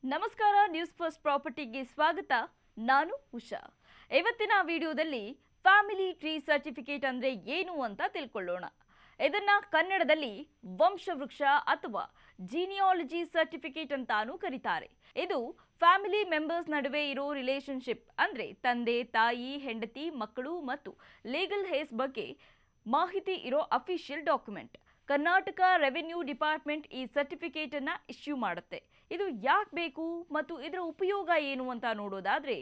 ನಮಸ್ಕಾರ, news first ಪ್ರಾಪರ್ಟಿಗೆ ಸ್ವಾಗತ. ನಾನು ಉಷಾ. ಇವತ್ತಿನ ವಿಡಿಯೋದಲ್ಲಿ ಫ್ಯಾಮಿಲಿ ಟ್ರೀ ಸರ್ಟಿಫಿಕೇಟ್ ಅಂದ್ರೆ ಏನು ಅಂತ ತಿಳ್ಕೊಳ್ಳೋಣ. ಇದನ್ನ ಕನ್ನಡದಲ್ಲಿ ವಂಶವೃಕ್ಷ ಅಥವಾ ಜೀನಿಯಾಲಜಿ ಸರ್ಟಿಫಿಕೇಟ್ ಅಂತಾನೂ ಕರೀತಾರೆ. ಇದು ಫ್ಯಾಮಿಲಿ ಮೆಂಬರ್ಸ್ ನಡುವೆ ಇರೋ ರಿಲೇಶನ್ಶಿಪ್ ಅಂದ್ರೆ ತಂದೆ, ತಾಯಿ, ಹೆಂಡತಿ, ಮಕ್ಕಳು ಮತ್ತು ಲೀಗಲ್ ಹೇರ್ಸ್ ಬಗ್ಗೆ ಮಾಹಿತಿ ಇರೋ official document. Karnataka revenue department ಈ ಸರ್ಟಿಫಿಕೇಟ್ ಅನ್ನ ಇಶ್ಯೂ ಮಾಡುತ್ತೆ. ಇದು ಯಾಕೆ ಬೇಕು ಮತ್ತು ಇದರ ಉಪಯೋಗ ಏನು ಅಂತ ನೋಡೋದಾದ್ರೆ,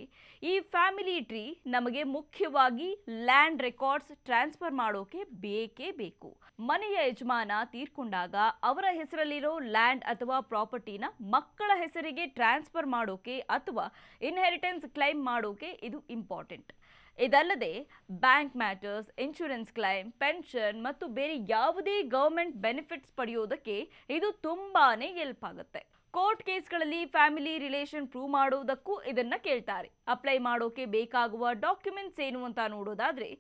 ಈ ಫ್ಯಾಮಿಲಿ ಟ್ರೀ ನಮಗೆ ಮುಖ್ಯವಾಗಿ ಲ್ಯಾಂಡ್ ರೆಕಾರ್ಡ್ಸ್ ಟ್ರಾನ್ಸ್ಫರ್ ಮಾಡೋಕೆ ಬೇಕೇ ಬೇಕು. ಮನೆಯ ಯಜಮಾನ ತೀರ್ಕೊಂಡಾಗ ಅವರ ಹೆಸರಲ್ಲಿರೋ ಲ್ಯಾಂಡ್ ಅಥವಾ ಪ್ರಾಪರ್ಟಿನ ಮಕ್ಕಳ ಹೆಸರಿಗೆ ಟ್ರಾನ್ಸ್ಫರ್ ಮಾಡೋಕೆ ಅಥವಾ ಇನ್ಹೆರಿಟೆನ್ಸ್ ಕ್ಲೈಮ್ ಮಾಡೋಕೆ ಇದು ಇಂಪಾರ್ಟೆಂಟ್. ಇದಲ್ಲದೆ bank matters, insurance claim, pension ಮತ್ತು ಬೇರೆ ಯಾವುದೇ ಗವರ್ಮೆಂಟ್ ಬೆನಿಫಿಟ್ಸ್ ಪಡೆಯೋದಕ್ಕೆ ಇದು ತುಂಬಾನೇ ಹೆಲ್ಪ್ ಆಗುತ್ತೆ. ಕೋರ್ಟ್ ಕೇಸ್ಗಳಲ್ಲಿ ಫ್ಯಾಮಿಲಿ ರಿಲೇಷನ್ ಪ್ರೂವ್ ಮಾಡೋದಕ್ಕೂ ಇದನ್ನ ಕೇಳ್ತಾರೆ. ಅಪ್ಲೈ ಮಾಡೋಕೆ ಬೇಕಾಗುವ ಡಾಕ್ಯುಮೆಂಟ್ಸ್ ಏನು ಅಂತ ನೋಡೋದಾದ್ರೆ,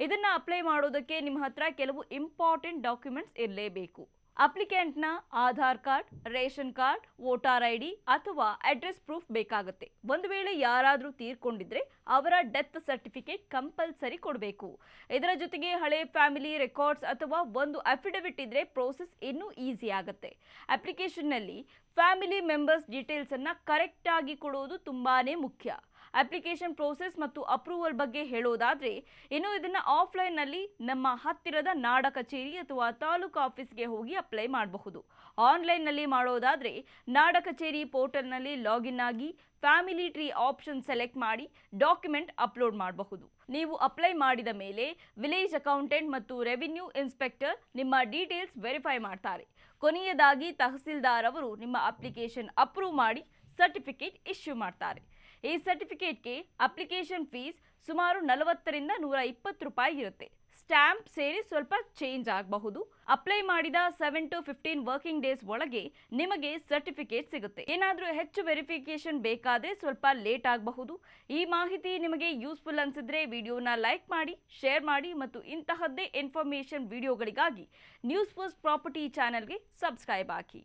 ಇದನ್ನ ಅಪ್ಲೈ ಮಾಡೋದಕ್ಕೆ ನಿಮ್ಮ ಹತ್ರ ಕೆಲವು ಇಂಪಾರ್ಟೆಂಟ್ ಡಾಕ್ಯುಮೆಂಟ್ಸ್ ಇರಲೇಬೇಕು. ಅಪ್ಲಿಕೆಂಟ್ನ Aadhaar card, ration card, voter ID ಅಥವಾ ಅಡ್ರೆಸ್ ಪ್ರೂಫ್ ಬೇಕಾಗುತ್ತೆ. ಒಂದು ವೇಳೆ ಯಾರಾದರೂ ತೀರ್ಕೊಂಡಿದ್ರೆ ಅವರ ಡೆತ್ ಸರ್ಟಿಫಿಕೇಟ್ ಕಂಪಲ್ಸರಿ ಕೊಡಬೇಕು. ಇದರ ಜೊತೆಗೆ ಹಳೆ ಫ್ಯಾಮಿಲಿ ರೆಕಾರ್ಡ್ಸ್ ಅಥವಾ ಒಂದು ಅಫಿಡವಿಟ್ ಇದ್ರೆ ಪ್ರೋಸೆಸ್ ಇನ್ನೂ ಈಸಿ ಆಗುತ್ತೆ. ಅಪ್ಲಿಕೇಶನ್ನಲ್ಲಿ ಫ್ಯಾಮಿಲಿ ಮೆಂಬರ್ಸ್ ಡೀಟೇಲ್ಸ್ ಅನ್ನ ಕರೆಕ್ಟ್ ಆಗಿ ಕೊಡೋದು ತುಂಬಾನೇ ಮುಖ್ಯ. ಅಪ್ಲಿಕೇಶನ್ ಪ್ರೋಸೆಸ್ ಮತ್ತು ಅಪ್ರೂವಲ್ ಬಗ್ಗೆ ಹೇಳೋದಾದ್ರೆ, ಇನ್ನು ಇದನ್ನ ಆಫ್ಲೈನ್ ನಲ್ಲಿ ನಮ್ಮ ಹತ್ತಿರದ ನಾಡ ಕಚೇರಿ ಅಥವಾ ತಾಲೂಕು ಆಫೀಸ್ಗೆ ಹೋಗಿ ಅಪ್ಲೈ ಮಾಡಬಹುದು. ಆನ್ಲೈನ್ ನಲ್ಲಿ ಮಾಡೋದಾದ್ರೆ ನಾಡ ಕಚೇರಿ ಪೋರ್ಟಲ್ ನಲ್ಲಿ ಲಾಗಿನ್ ಆಗಿ ಫ್ಯಾಮಿಲಿ ಟ್ರೀ ಆಪ್ಷನ್ ಸೆಲೆಕ್ಟ್ ಮಾಡಿ ಡಾಕ್ಯುಮೆಂಟ್ ಅಪ್ಲೋಡ್ ಮಾಡಬಹುದು. ನೀವು ಅಪ್ಲೈ ಮಾಡಿದ ಮೇಲೆ ವಿಲೇಜ್ ಅಕೌಂಟೆಂಟ್ ಮತ್ತು ರೆವಿನ್ಯೂ ಇನ್ಸ್ಪೆಕ್ಟರ್ ನಿಮ್ಮ ಡೀಟೇಲ್ಸ್ ವೆರಿಫೈ ಮಾಡ್ತಾರೆ. ಕೊನೆಯದಾಗಿ ತಹಸೀಲ್ದಾರ್ ಅವರು ನಿಮ್ಮ ಅಪ್ಲಿಕೇಶನ್ ಅಪ್ರೂವ್ ಮಾಡಿ ಸರ್ಟಿಫಿಕೇಟ್ ಇಶ್ಯೂ ಮಾಡ್ತಾರೆ. ಈ ಸರ್ಟಿಫಿಕೇಟ್ಗೆ ಅಪ್ಲಿಕೇಶನ್ ಫೀಸ್ ಸುಮಾರು 40ರಿಂದ 120 ರೂಪಾಯಿ ಇರುತ್ತೆ. ಸ್ಟ್ಯಾಂಪ್ ಸೇರಿ ಸ್ವಲ್ಪ ಚೇಂಜ್ ಆಗಬಹುದು. ಅಪ್ಲೈ ಮಾಡಿದ 7 to 15 ವರ್ಕಿಂಗ್ ಡೇಸ್ ಒಳಗೆ ನಿಮಗೆ ಸರ್ಟಿಫಿಕೇಟ್ ಸಿಗುತ್ತೆ. ಏನಾದರೂ ಹೆಚ್ಚು ವೆರಿಫಿಕೇಶನ್ ಬೇಕಾದ್ರೆ ಸ್ವಲ್ಪ ಲೇಟ್ ಆಗಬಹುದು. ಈ ಮಾಹಿತಿ ನಿಮಗೆ ಯೂಸ್ಫುಲ್ ಅನ್ಸಿದ್ರೆ ವಿಡಿಯೋನ ಲೈಕ್ ಮಾಡಿ, ಶೇರ್ ಮಾಡಿ ಮತ್ತು ಇಂತಹದ್ದೇ ಇನ್ಫಾರ್ಮೇಶನ್ ವಿಡಿಯೋಗಳಿಗಾಗಿ ನ್ಯೂಸ್ ಫಸ್ಟ್ ಪ್ರಾಪರ್ಟಿ ಚಾನೆಲ್ಗೆ ಸಬ್ಸ್ಕ್ರೈಬ್ ಆಗಿ.